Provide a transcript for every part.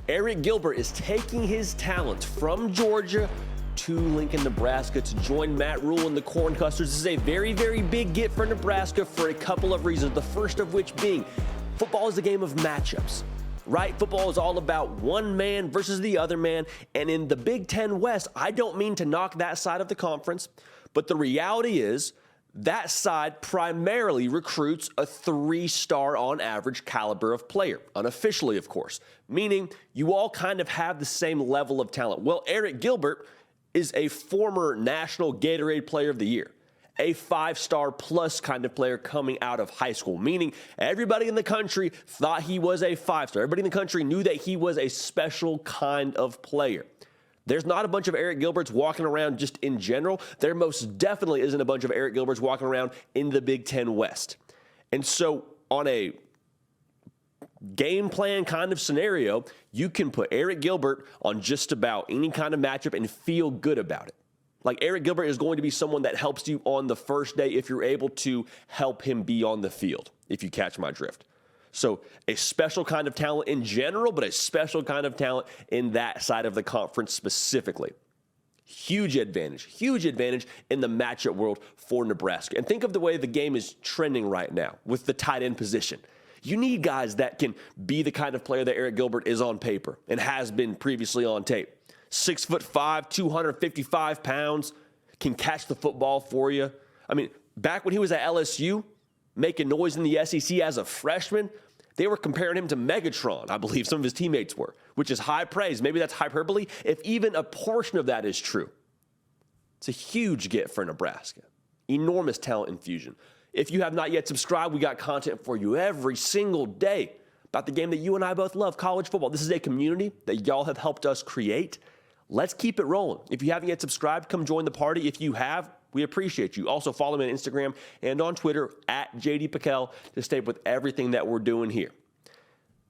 Arik Gilbert is taking his talent from Georgia to Lincoln, Nebraska to join Matt Rhule and the Cornhuskers. This is a very, very big get for Nebraska for a couple of reasons. The first of which being football is a game of matchups, right? Football is all about one man versus the other man. And in the Big Ten West, I don't mean to knock that side of the conference, but the reality is that side primarily recruits a 3-star on average caliber of player, unofficially, of course, meaning you all kind of have the same level of talent. Well, Arik Gilbert is a former National Gatorade Player of the Year, a 5-star plus kind of player coming out of high school, meaning everybody in the country thought he was a 5-star. Everybody in the country knew that he was a special kind of player. There's not a bunch of Arik Gilberts walking around just in general. There most definitely isn't a bunch of Arik Gilberts walking around in the Big Ten West. And so on a game plan kind of scenario, you can put Arik Gilbert on just about any kind of matchup and feel good about it. Like Arik Gilbert is going to be someone that helps you on the first day if you're able to help him be on the field, if you catch my drift. So a special kind of talent in general, but a special kind of talent in that side of the conference specifically. Huge advantage in the matchup world for Nebraska. And think of the way the game is trending right now with the tight end position. You need guys that can be the kind of player that Arik Gilbert is on paper and has been previously on tape. 6'5", 255 pounds, can catch the football for you. I mean, back when he was at LSU, making noise in the SEC as a freshman, they were comparing him to Megatron, I believe some of his teammates were, which is high praise. Maybe that's hyperbole, if even a portion of that is true. It's a huge get for Nebraska. Enormous talent infusion. If you have not yet subscribed, we got content for you every single day about the game that you and I both love, college football. This is a community that y'all have helped us create. Let's keep it rolling. If you haven't yet subscribed, come join the party. If you have, we appreciate you. Also, follow me on Instagram and on Twitter at JD Piquel to stay with everything that we're doing here.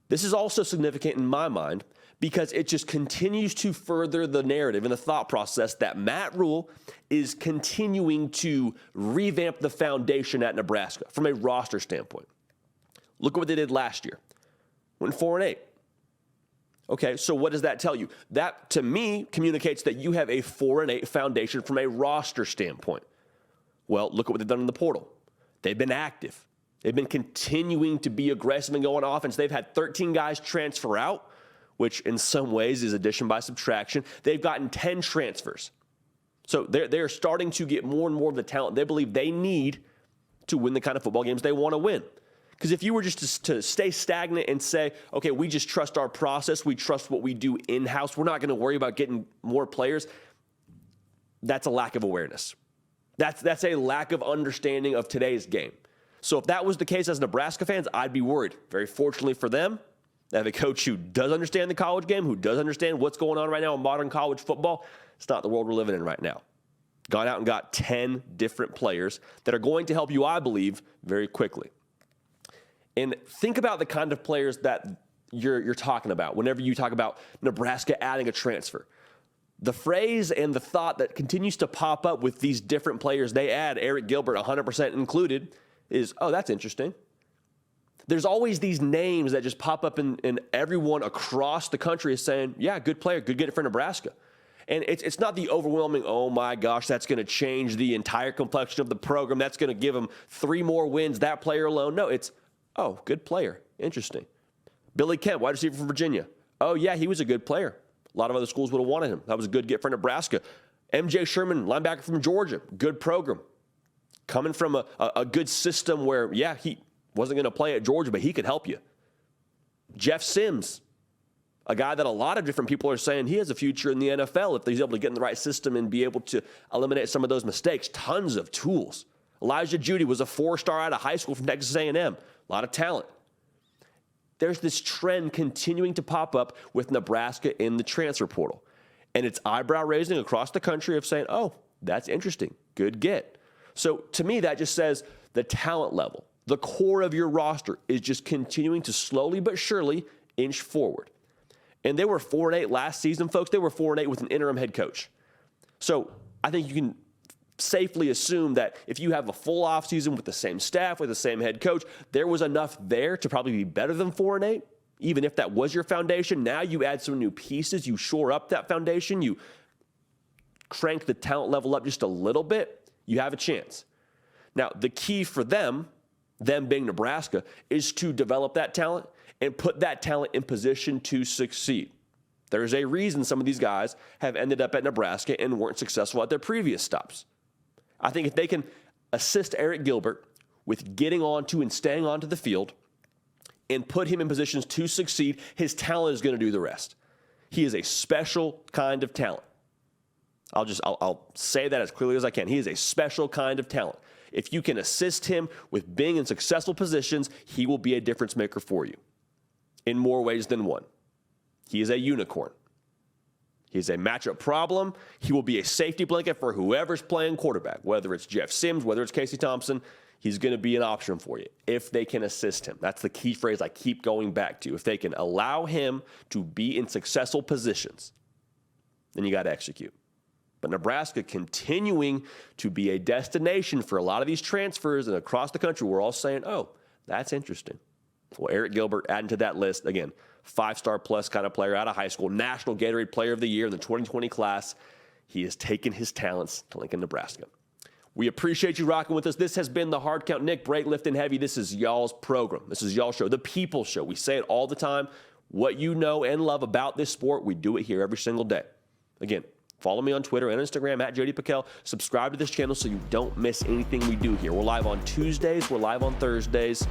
This is also significant in my mind because it just continues to further the narrative and the thought process that Matt Rhule is continuing to revamp the foundation at Nebraska from a roster standpoint. Look at what they did last year. Went 4-8. Okay, so what does that tell you? That, to me, communicates that you have a 4-8 foundation from a roster standpoint. Well, look at what they've done in the portal. They've been active. They've been continuing to be aggressive and go on offense. They've had 13 guys transfer out, which in some ways is addition by subtraction. They've gotten 10 transfers. So they're starting to get more and more of the talent they believe they need to win the kind of football games they want to win. Because if you were just to stay stagnant and say, okay, we just trust our process, we trust what we do in-house, we're not going to worry about getting more players, that's a lack of awareness. That's a lack of understanding of today's game. So if that was the case as Nebraska fans, I'd be worried. Very fortunately for them, they have a coach who does understand the college game, who does understand what's going on right now in modern college football. It's not the world we're living in right now. Gone out and got 10 different players that are going to help you, I believe, very quickly. And think about the kind of players that you're talking about whenever you talk about Nebraska adding a transfer. The phrase and the thought that continues to pop up with these different players they add, Arik Gilbert 100% included, is, oh, that's interesting. There's always these names that just pop up and everyone across the country is saying, yeah, good player, good get it for Nebraska. And it's not the overwhelming, oh my gosh, that's going to change the entire complexion of the program. That's going to give them 3 more wins, that player alone. No, it's, oh, good player. Interesting. Billy Kemp, wide receiver from Virginia. Oh, yeah, he was a good player. A lot of other schools would have wanted him. That was a good get for Nebraska. MJ Sherman, linebacker from Georgia. Good program. Coming from a good system where, yeah, he wasn't going to play at Georgia, but he could help you. Jeff Sims, a guy that a lot of different people are saying he has a future in the NFL if he's able to get in the right system and be able to eliminate some of those mistakes. Tons of tools. Elijah Judy was a 4-star out of high school from Texas A&M. A lot of talent. There's this trend continuing to pop up with Nebraska in the transfer portal. And it's eyebrow raising across the country of saying, oh, that's interesting. Good get. So to me, that just says the talent level, the core of your roster is just continuing to slowly but surely inch forward. And they were 4-8 last season, folks. They were 4-8 with an interim head coach. So I think you can safely assume that if you have a full offseason with the same staff, with the same head coach, there was enough there to probably be better than 4-8, even if that was your foundation, now you add some new pieces, you shore up that foundation, you crank the talent level up just a little bit, you have a chance. Now, the key for them being Nebraska, is to develop that talent and put that talent in position to succeed. There's a reason some of these guys have ended up at Nebraska and weren't successful at their previous stops. I think if they can assist Arik Gilbert with getting onto and staying onto the field and put him in positions to succeed, his talent is going to do the rest. He is a special kind of talent. I'll say that as clearly as I can. He is a special kind of talent. If you can assist him with being in successful positions, he will be a difference maker for you in more ways than one. He is a unicorn. He is a matchup problem. He will be a safety blanket for whoever's playing quarterback, whether it's Jeff Sims, whether it's Casey Thompson. He's going to be an option for you if they can assist him. That's the key phrase I keep going back to. If they can allow him to be in successful positions, then you got to execute. But Nebraska continuing to be a destination for a lot of these transfers and across the country, we're all saying, oh, that's interesting. Well, Arik Gilbert adding to that list, again, 5-star plus kind of player out of high school, National Gatorade Player of the Year in the 2020 class. He has taken his talents to Lincoln, Nebraska. We appreciate you rocking with us. This has been The Hard Count. Nick, Break, Lifting Heavy. This is y'all's program. This is y'all's show, the People's Show. We say it all the time. What you know and love about this sport, we do it here every single day. Again, follow me on Twitter and Instagram at Jody Pickell. Subscribe to this channel so you don't miss anything we do here. We're live on Tuesdays. We're live on Thursdays.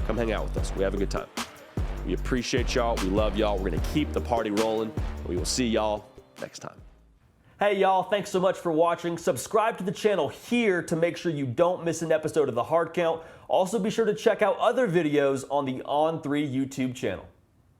Come hang out with us. We have a good time. We appreciate y'all. We love y'all. We're going to keep the party rolling. We will see y'all next time. Hey, y'all. Thanks so much for watching. Subscribe to the channel here to make sure you don't miss an episode of The Hard Count. Also, be sure to check out other videos on the On3 YouTube channel.